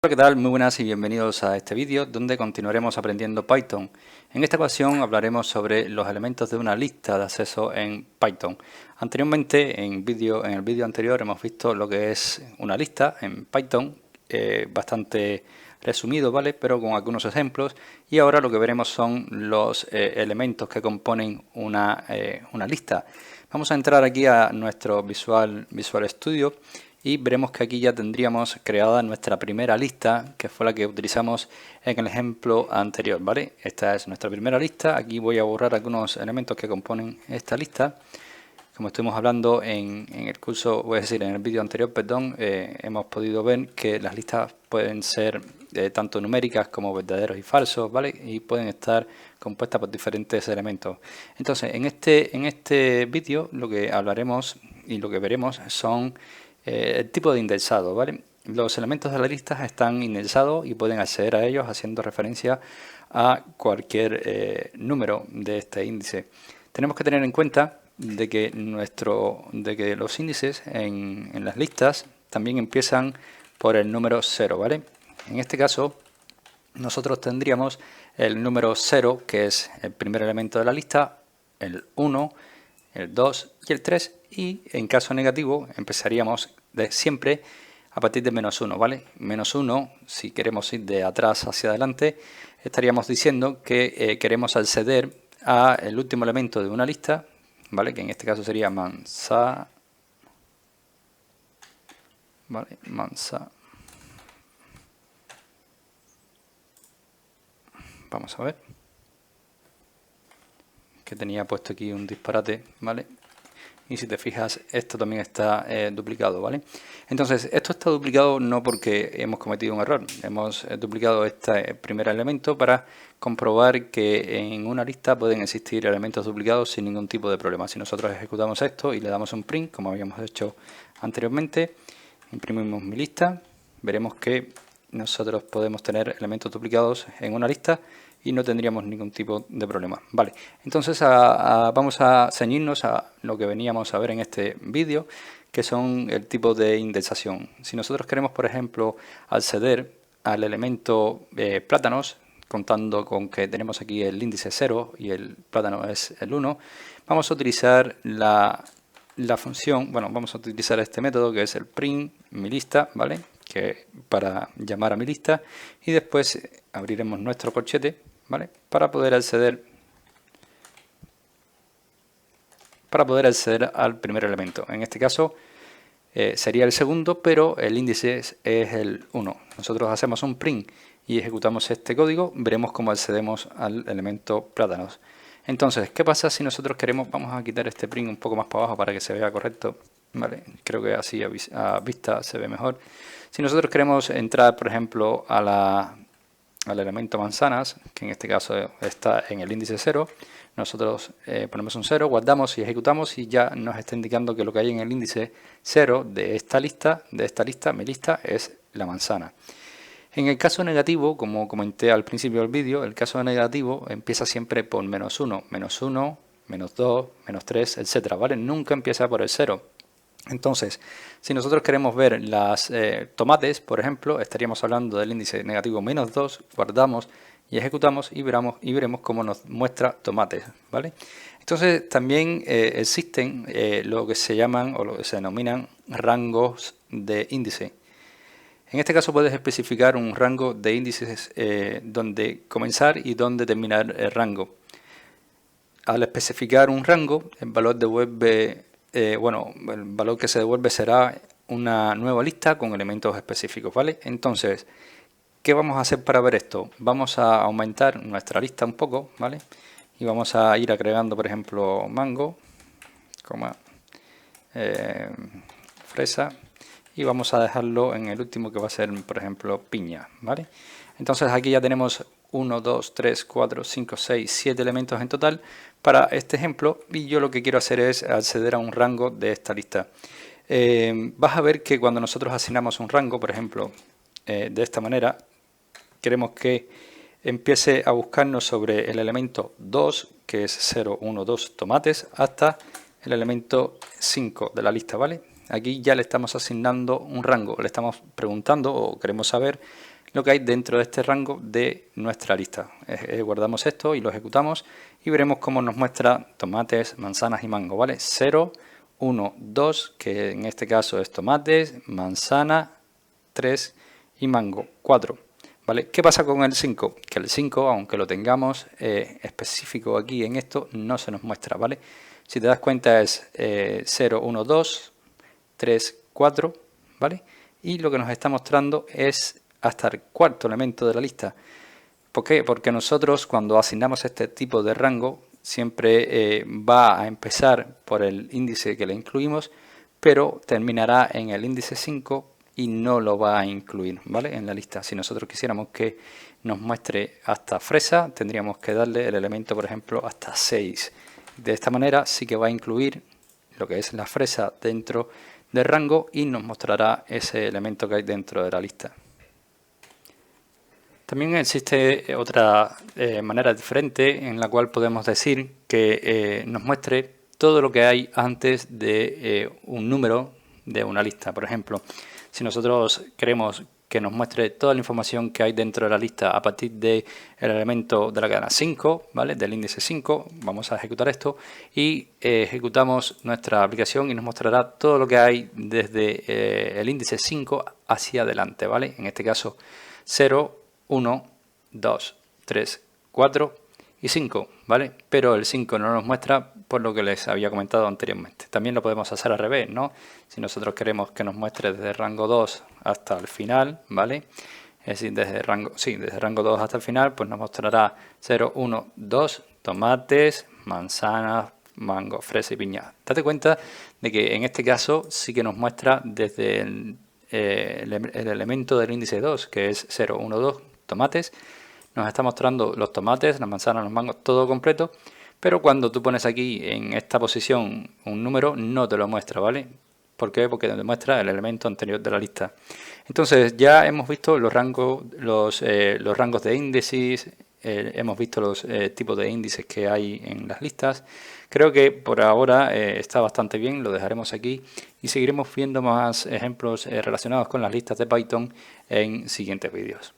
Hola, ¿qué tal? Muy buenas y bienvenidos a este vídeo donde continuaremos aprendiendo Python. En esta ocasión hablaremos sobre los elementos de una lista de acceso en Python. Anteriormente, en el vídeo anterior, hemos visto lo que es una lista en Python, bastante resumido, ¿vale? Pero con algunos ejemplos. Y ahora lo que veremos son los elementos que componen una lista. Vamos a entrar aquí a nuestro Visual Studio. Y veremos que aquí ya tendríamos creada nuestra primera lista, que fue la que utilizamos en el ejemplo anterior, ¿vale? Esta es nuestra primera lista. Aquí voy a borrar algunos elementos que componen esta lista. Como estuvimos hablando en el curso, es decir, en el vídeo anterior, perdón, hemos podido ver que las listas pueden ser tanto numéricas como verdaderos y falsos, ¿vale? Y pueden estar compuestas por diferentes elementos. Entonces, en este vídeo lo que hablaremos y lo que veremos son el tipo de indexado, ¿vale? Los elementos de la lista están indexados y pueden acceder a ellos haciendo referencia a cualquier número de este índice. Tenemos que tener en cuenta de que los índices en las listas también empiezan por el número 0, ¿vale? En este caso, nosotros tendríamos el número 0, que es el primer elemento de la lista, el 1, el 2 y el 3, y en caso negativo empezaríamos siempre a partir de menos 1, ¿vale? Menos 1, si queremos ir de atrás hacia adelante, estaríamos diciendo que queremos acceder al último elemento de una lista, ¿vale? Que en este caso sería mansa, ¿vale? Mansa. Vamos a ver. Que tenía puesto aquí un disparate, ¿vale? Y si te fijas, esto también está duplicado, ¿vale? Entonces, esto está duplicado no porque hemos cometido un error. Hemos duplicado este primer elemento para comprobar que en una lista pueden existir elementos duplicados sin ningún tipo de problema. Si nosotros ejecutamos esto y le damos un print, como habíamos hecho anteriormente, imprimimos mi lista, veremos que nosotros podemos tener elementos duplicados en una lista y no tendríamos ningún tipo de problema. Vale, entonces vamos a ceñirnos a lo que veníamos a ver en este vídeo, que son el tipo de indexación. Si nosotros queremos, por ejemplo, acceder al elemento plátanos, contando con que tenemos aquí el índice 0 y el plátano es el 1, vamos a utilizar la función, bueno, vamos a utilizar este método que es el print mi lista, ¿vale? Que para llamar a mi lista, y después abriremos nuestro corchete, ¿vale? Para poder acceder al primer elemento. En este caso sería el segundo, pero el índice es el 1. Nosotros hacemos un print y ejecutamos este código, veremos cómo accedemos al elemento plátanos. Entonces, ¿qué pasa si nosotros queremos? Vamos a quitar este print un poco más para abajo para que se vea correcto, ¿vale? Creo que así a vista se ve mejor. Si nosotros queremos entrar, por ejemplo, al elemento manzanas, que en este caso está en el índice 0, nosotros ponemos un 0, guardamos y ejecutamos y ya nos está indicando que lo que hay en el índice 0 de esta lista, mi lista, es la manzana. En el caso negativo, como comenté al principio del vídeo, el caso negativo empieza siempre por menos 1, menos 1, menos 2, menos 3, etcétera, ¿vale? Nunca empieza por el 0. Entonces, si nosotros queremos ver las tomates, por ejemplo, estaríamos hablando del índice negativo menos 2, guardamos y ejecutamos y veremos cómo nos muestra tomates, ¿vale? Entonces, también existen lo que se llaman o lo que se denominan rangos de índice. En este caso puedes especificar un rango de índices donde comenzar y donde terminar el rango. Al especificar un rango, el valor el valor que se devuelve será una nueva lista con elementos específicos, ¿vale? Entonces, ¿qué vamos a hacer para ver esto? Vamos a aumentar nuestra lista un poco, ¿vale? Y vamos a ir agregando, por ejemplo, mango, fresa, y vamos a dejarlo en el último que va a ser, por ejemplo, piña, ¿vale? Entonces aquí ya tenemos 1, 2, 3, 4, 5, 6, 7 elementos en total para este ejemplo, y yo lo que quiero hacer es acceder a un rango de esta lista. Vas a ver que cuando nosotros asignamos un rango, por ejemplo, de esta manera, queremos que empiece a buscarnos sobre el elemento 2, que es 0, 1, 2 tomates, hasta el elemento 5 de la lista, ¿vale? aquí ya le estamos asignando un rango, le estamos preguntando o queremos saber lo que hay dentro de este rango de nuestra lista. Guardamos esto y lo ejecutamos y veremos cómo nos muestra tomates, manzanas y mango, ¿vale? 0, 1, 2, que en este caso es tomates, manzana, 3 y mango, 4. ¿Vale? ¿Qué pasa con el 5? Que el 5, aunque lo tengamos específico aquí en esto, no se nos muestra, ¿vale? Si te das cuenta es 0, 1, 2, 3, 4, ¿vale? Y lo que nos está mostrando es hasta el cuarto elemento de la lista. ¿Por qué? Porque nosotros cuando asignamos este tipo de rango siempre va a empezar por el índice que le incluimos, pero terminará en el índice 5 y no lo va a incluir, ¿vale? En la lista. Si nosotros quisiéramos que nos muestre hasta fresa, tendríamos que darle el elemento, por ejemplo, hasta 6. De esta manera sí que va a incluir lo que es la fresa dentro del rango y nos mostrará ese elemento que hay dentro de la lista. También existe otra manera diferente en la cual podemos decir que nos muestre todo lo que hay antes de un número de una lista. Por ejemplo, si nosotros queremos que nos muestre toda la información que hay dentro de la lista a partir del elemento de la cadena 5, ¿vale? Del índice 5, vamos a ejecutar esto y ejecutamos nuestra aplicación y nos mostrará todo lo que hay desde el índice 5 hacia adelante, ¿vale? En este caso 0, 1, 2, 3, 4 y 5, ¿vale? Pero el 5 no nos muestra por lo que les había comentado anteriormente. También lo podemos hacer al revés, ¿no? Si nosotros queremos que nos muestre desde el rango 2 hasta el final, ¿vale? Es decir, desde el rango 2 hasta el final, pues nos mostrará 0, 1, 2, tomates, manzanas, mango, fresa y piña. Date cuenta de que en este caso sí que nos muestra desde el elemento del índice 2, que es 0, 1, 2, tomates. Nos está mostrando los tomates, las manzanas, los mangos, todo completo. Pero cuando tú pones aquí en esta posición un número, no te lo muestra, ¿vale? ¿Por qué? Porque te muestra el elemento anterior de la lista. Entonces ya hemos visto los rangos de índices, hemos visto los tipos de índices que hay en las listas. Creo que por ahora está bastante bien, lo dejaremos aquí y seguiremos viendo más ejemplos relacionados con las listas de Python en siguientes vídeos.